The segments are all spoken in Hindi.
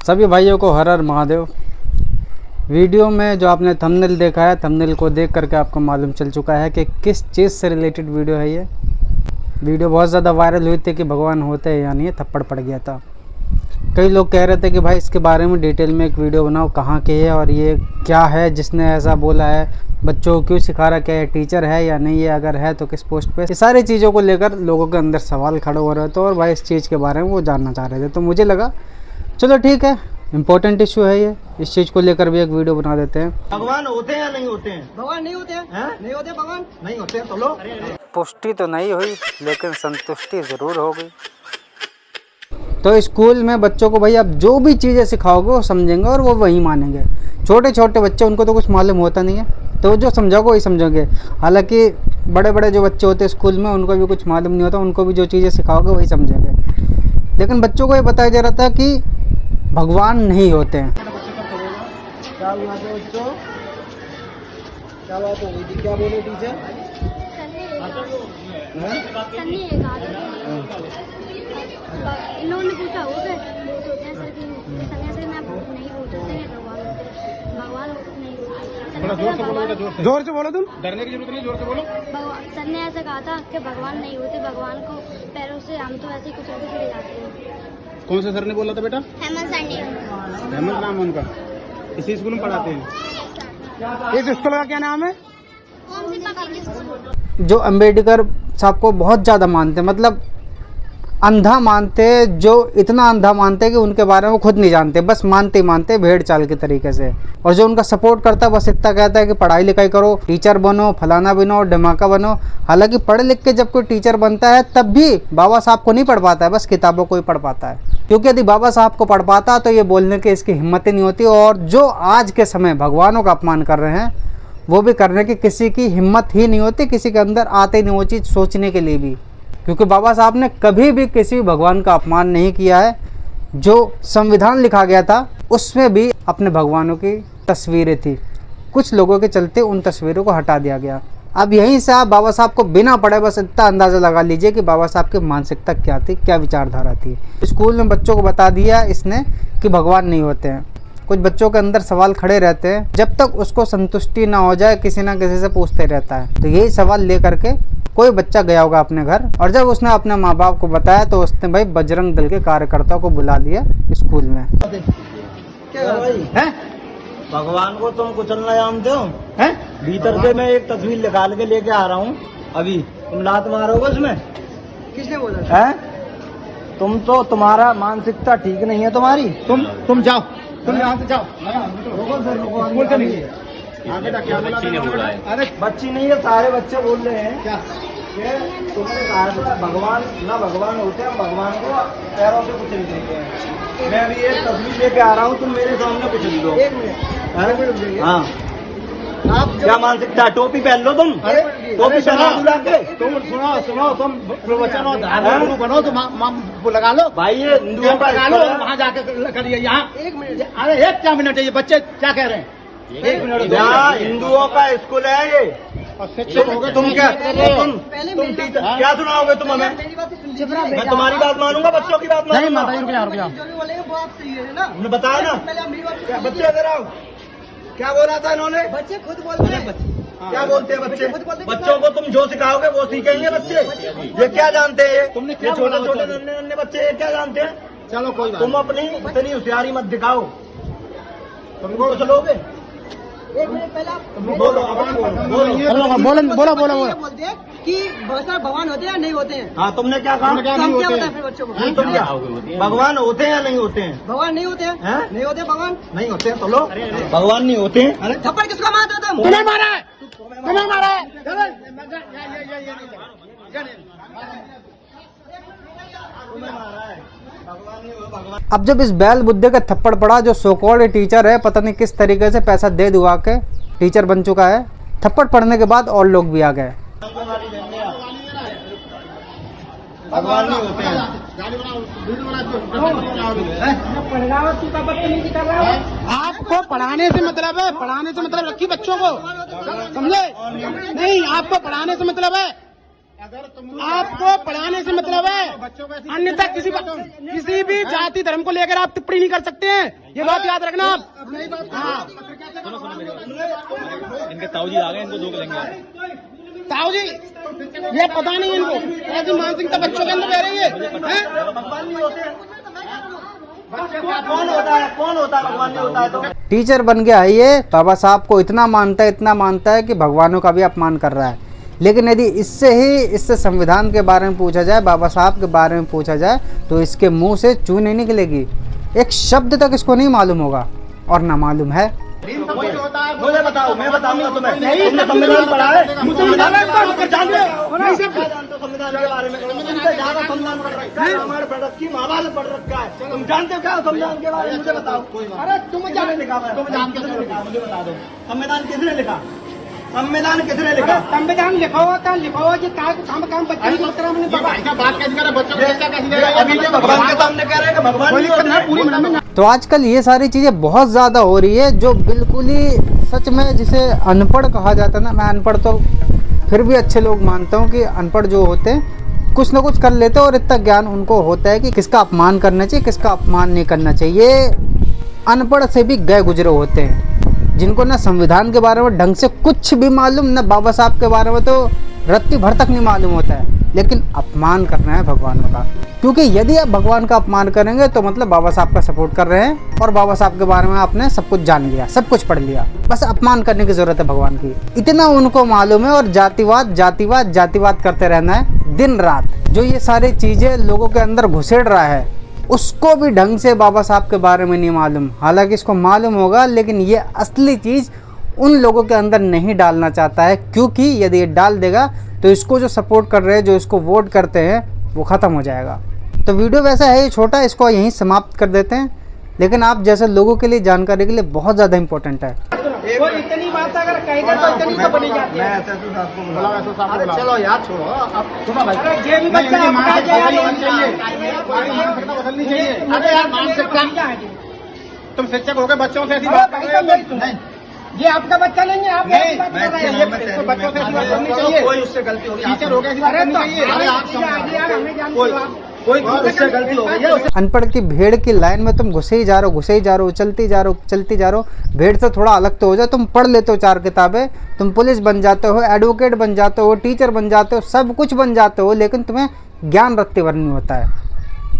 सभी भाइयों को हर हर महादेव। वीडियो में जो आपने थंबनेल देखा है, थंबनेल को देख करके आपको मालूम चल चुका है कि किस चीज़ से रिलेटेड वीडियो है ये। वीडियो बहुत ज़्यादा वायरल हुई थी कि भगवान होते हैं या नहीं, थप्पड़ पड़ गया था। कई लोग कह रहे थे कि भाई इसके बारे में डिटेल में एक वीडियो बनाओ, कहाँ के है और ये क्या है, जिसने ऐसा बोला है, बच्चों को क्यों सिखा रहा, क्या ये टीचर है या नहीं है, अगर है तो किस पोस्ट पे। ये सारी चीज़ों को लेकर लोगों के अंदर सवाल खड़े हो रहे थे और भाई इस चीज़ के बारे में वो जानना चाह रहे थे। तो मुझे लगा चलो ठीक है, इम्पोर्टेंट इशू है ये, इस चीज़ को लेकर भी एक वीडियो बना देते हैं। भगवान होते हैं या नहीं होते हैं? भगवान नहीं होते हैं, नहीं होते भगवान नहीं होते हैं तो लो। पुष्टि तो नहीं हुई लेकिन संतुष्टि ज़रूर हो गई। तो स्कूल में बच्चों को भाई आप जो भी चीज़ें सिखाओगे वो समझेंगे और वो वही मानेंगे। छोटे छोटे बच्चे, उनको तो कुछ मालूम होता नहीं है, तो जो समझाओगे वही समझोगे। हालांकि बड़े बड़े जो बच्चे होते हैं स्कूल में, उनको भी कुछ मालूम नहीं होता, उनको भी जो चीज़ें सिखाओगे वही समझेंगे। लेकिन बच्चों को ये बताया जा रहा था कि भगवान नहीं होते हैं। क्या हुआ था बच्चों? क्या बात हो गई थी? क्या बोले टीचर? इन्होंने पूछा हो गए सन्यासी में नहीं बोलते भगवान नहीं। जोर से बोलो, तुम डरने की जरूरत नहीं, जोर से बोलो। सर ने ऐसा कहा था कि भगवान नहीं होते, भगवान को पैरों से हम तो ऐसे कुछ चले जाते हैं। कौन से सर ने बोला था बेटा? हेमंत सर ने। हेमंत नाम है उनका, इसी स्कूल में पढ़ाते हैं। इस स्कूल का क्या नाम है? कौन सी पब्लिक स्कूल? जो अम्बेडकर साहब को बहुत ज़्यादा मानते हैं, मतलब अंधा मानते, जो इतना अंधा मानते कि उनके बारे में वो खुद नहीं जानते, बस मानते ही मानते भेड़ चाल के तरीके से। और जो उनका सपोर्ट करता है बस इतना कहता है कि पढ़ाई लिखाई करो, टीचर बनो, फलाना बनो, धमाका बनो। हालांकि पढ़ लिख के जब कोई टीचर बनता है तब भी बाबा साहब को नहीं पढ़ पाता है, बस किताबों को ही पढ़ पाता है। क्योंकि यदि बाबा साहब को पढ़ पाता तो ये बोलने की इसकी हिम्मत ही नहीं होती। और जो आज के समय भगवानों का अपमान कर रहे हैं वो भी करने की किसी की हिम्मत ही नहीं होती, किसी के अंदर आते ही नहीं वो चीज़ सोचने के लिए भी। क्योंकि बाबा साहब ने कभी भी किसी भगवान का अपमान नहीं किया है। जो संविधान लिखा गया था उसमें भी अपने भगवानों की तस्वीरें थी, कुछ लोगों के चलते उन तस्वीरों को हटा दिया गया। अब यहीं से आप बाबा साहब को बिना पढ़े बस इतना अंदाज़ा लगा लीजिए कि बाबा साहब की मानसिकता क्या थी, क्या विचारधारा थी। स्कूल में बच्चों को बता दिया इसने कि भगवान नहीं होते हैं। कुछ बच्चों के अंदर सवाल खड़े रहते हैं, जब तक उसको संतुष्टि ना हो जाए किसी ना किसी से पूछते रहता है। तो यही सवाल ले करके कोई बच्चा गया होगा अपने घर, और जब उसने अपने माँ बाप को बताया तो उसने भाई बजरंग दल के कार्यकर्ताओं को बुला लिया स्कूल में। क्या भाई है? भगवान को तुम कुचलना जानते हो? हैं? भीतर से मैं एक तस्वीर निकाल के लेके आ रहा हूँ अभी, तुम लात मारोगे उसमें? किसने बोला है? तुम तो, तुम्हारा मानसिकता ठीक नहीं है तुम्हारी। तुम जाओ, तुम यहाँ से जाओ। स्कूल से नहीं। क्या बोला? अरे बच्ची नहीं है, सारे बच्चे बोल रहे हैं क्या? तुमने कहा था भगवान ना, भगवान होते हैं, भगवान को पैरों से कुचल देते हैं। मैं अभी एक तस्वीर लेके आ रहा हूँ, तुम मेरे सामने कुचल दो। एक मिनट। हाँ, आप क्या मानसिकता? टोपी पहन लो तुम, टोपी पहना बुला के। तुम सुनो, तुम प्रवचन और धार्मिक बनो तो लगा लो भाई। ये हिंदुओं का लगा लो, वहाँ जाके करिए। यहाँ 1 मिनट, अरे एक क्या मिनट है, ये बच्चे क्या कह रहे हैं? 1 मिनट। यहाँ हिंदुओं का स्कूल है ये। तुम क्या, तुम टीचर क्या सुनाओगे तुम हमें? मैं तुम्हारी बात मानूंगा, बच्चों की बात मानूंगा। जो भी बोलेंगे वो आप सही है ना? तुमने बताया ना, क्या बच्चे दे रहा हूँ? क्या बोला था इन्होंने? बच्चे खुद बोलते हैं। क्या बोलते हैं बच्चे? बच्चों को तुम जो सिखाओगे वो सीखेंगे बच्चे। ये क्या जानते हैं? तुमने ये छोटे छोटे नन्हे नन्हे बच्चे ये क्या जानते हैं? चलो कोई बात। तुम अपनी इतनी होशियारी मत दिखाओ, तुमको चलोगे। 1 मिनट पहले आप बोलो, बोलो बोलते हैं कि भगवान होते हैं या नहीं होते हैं? हाँ, तुमने क्या कहा? क्या बताया फिर बच्चों को? तुम क्या, भगवान होते हैं या नहीं होते हैं? भगवान नहीं होते हैं, नहीं होते भगवान नहीं होते हैं तो लो। भगवान नहीं होते हैं। अरे थप्पड़ किसको मारते हो तुम? तुम्हें मारा है, तुम्हें मारा है। अब जब इस बैल बुद्धे का थप्पड़ पड़ा, जो सोकॉल्ड टीचर है पता नहीं किस तरीके से पैसा दे दुआ के टीचर बन चुका है, थप्पड़ पड़ने के बाद और लोग भी आ गए। भगवान नहीं होते हैं। आपको पढ़ाने से मतलब है, पढ़ाने से मतलब रखिए बच्चों को, समझे? नहीं, आपको पढ़ाने से मतलब है, आपको पढ़ाने से मतलब है। अन्यथा किसी भी जाति धर्म को लेकर आप टिप्पणी नहीं कर सकते हैं, ये बात याद रखना आप। इनके ताऊजी आ गए, इनको दो लेंगे। ताऊ जी ये पता नहीं इनको, ऐसी मानसिकता बच्चों के अंदर रह रही है। कौन होता है भगवान नहीं होता है तो? टीचर बन गया है ये, बाबा साहब को इतना मानता है कि भगवानों का भी अपमान कर रहा है। लेकिन यदि इससे संविधान के बारे में पूछा जाए, बाबा साहब के बारे में पूछा जाए, तो इसके मुंह से चू नहीं निकलेगी, एक शब्द तक इसको नहीं मालूम होगा। और ना मालूम है। मुझे बताओ, मैं बताऊंगा तुम्हें। तुमने संविधान पढ़ा है? संविधान के बारे में तुमसे ज्यादा संविधान पढ़ रखा है, हमारे पढ़ रखी, महाभारत पढ़ रखा है। तुम जानते हो क्या संविधान के बारे में? मुझे बताओ। अरे तुम जानते लिखा, तुम जानते हो, मुझे बता दो। संविधान किसने लिखा? संविधान किसने लिखा? संविधान लिखा हुआ था, लिखा हुआ कि काम बच्चे की तरह मैंने बात कैसे करा, बच्चों को अभी तो भगवान के सामने कह रहे हैं कि भगवान पूरी। तो आजकल ये सारी चीज़ें बहुत ज़्यादा हो रही है, जो बिल्कुल ही सच में जिसे अनपढ़ कहा जाता है ना। मैं अनपढ़ तो फिर भी अच्छे लोग मानता हूँ कि अनपढ़ जो होते हैं कुछ ना कुछ कर लेते हैं और इतना ज्ञान उनको होता है कि किसका अपमान करना चाहिए, किसका अपमान नहीं करना चाहिए। ये अनपढ़ से भी गए गुजरे होते हैं, जिनको ना संविधान के बारे में ढंग से कुछ भी मालूम, ना बाबा साहब के बारे में तो रत्ती भर तक नहीं मालूम होता है, लेकिन अपमान करना है भगवानों का। क्योंकि यदि आप भगवान का अपमान करेंगे तो मतलब बाबा साहब का सपोर्ट कर रहे हैं, और बाबा साहब के बारे में आपने सब कुछ जान लिया, सब कुछ पढ़ लिया, बस अपमान करने की जरूरत है भगवान की, इतना उनको मालूम है। और जातिवाद जातिवाद जातिवाद करते रहना है दिन रात। जो ये सारी चीज़ें लोगों के अंदर घुसेड़ रहा है, उसको भी ढंग से बाबा साहब के बारे में नहीं मालूम। हालांकि इसको मालूम होगा, लेकिन ये असली चीज़ उन लोगों के अंदर नहीं डालना चाहता है, क्योंकि यदि ये डाल देगा तो इसको जो सपोर्ट कर रहे हैं, जो इसको वोट करते हैं, वो ख़त्म हो जाएगा। तो वीडियो वैसा है छोटा, इसको यहीं समाप्त कर देते हैं, लेकिन आप जैसे लोगों के लिए, जानकारी के लिए बहुत ज़्यादा इंपॉर्टेंट है। कोई इतनी बात अगर कहेगा तो इतनी तो बनी जाती है। अरे चलो यार, छोड़ो अब। सुनो भाई, अरे ये भी बच्चा आपका बदलनी चाहिए। अरे यार मानसिकता, तुम शिक्षक हो गए, बच्चों से ऐसी बात कर रहे हो? नहीं, ये आपका बच्चा नहीं है, आप ऐसी बात कर रहे हैं। बच्चों से ऐसी बात करनी चाहिए। कोई उससे गलती होगी, टीचर हो गए, ऐसी बात करनी चाहिए। कोई उससे गलती हो गई है। अनपढ़ की भेड़ की लाइन में तुम घुसे ही जा रहे हो, चलती जा रहे हो। भेड़ से थोड़ा अलग तो हो जाओ। तुम पढ़ लेते हो 4 किताबें, तुम पुलिस बन जाते हो, एडवोकेट बन जाते हो, टीचर बन जाते हो, सब कुछ बन जाते हो, लेकिन तुम्हें ज्ञान रत्ते भर नहीं होता है,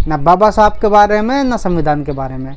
ना बाबा साहब के बारे में, ना संविधान के बारे में।